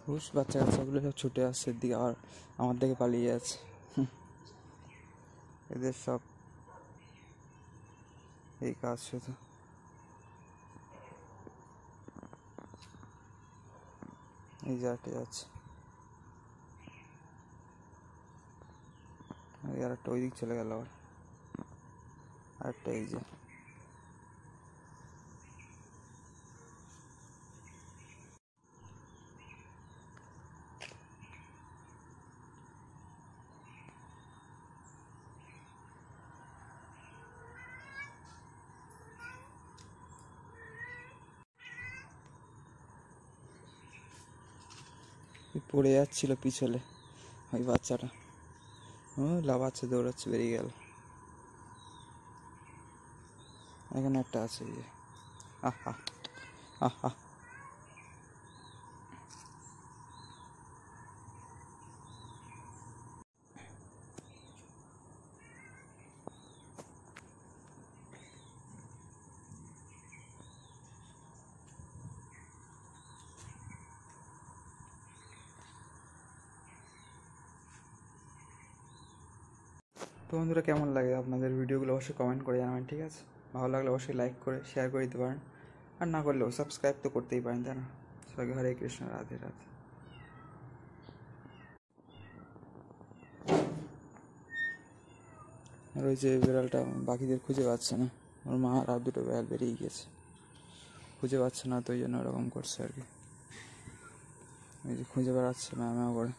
হুস বাচ্চা কাচ্চাগুলো সব ছুটে আসছে এদিকে, আর আমার দিকে পালিয়ে যাচ্ছে। এদের সব এই কাজ শুধু। এই যে আটে যাচ্ছে, আর একটা ওই দিক চলে গেল, আর একটা এই যে। পড়ে যাচ্ছিল পিছলে ওই বাচ্চাটা, লাফাচ্ছে, দৌড়াচ্ছে, বেরিয়ে গেল। এখানে একটা আছে, এই যে। আহা আহা, তো বন্ধুরা, কেমন লাগে আপনাদের ভিডিওগুলো অবশ্যই কমেন্ট করে জানাবেন, ঠিক আছে? ভালো লাগলে অবশ্যই লাইক করে শেয়ার করে দিতে পারেন, আর না করলেও সাবস্ক্রাইব তো করতেই পারেন, তাই না? সবাইকে হরে কৃষ্ণ, রাধে রাধে। আর ওই যে বিড়ালটা বাকিদের খুঁজে পাচ্ছে না, ওর মা আর দুটো বিড়াল বেরিয়ে গিয়েছে, খুঁজে পাচ্ছে না, তো ওই জন্য ওরকম করছে আর কি। ওই যে খুঁজে বেড়াচ্ছে ম্যাও ম্যাও করে।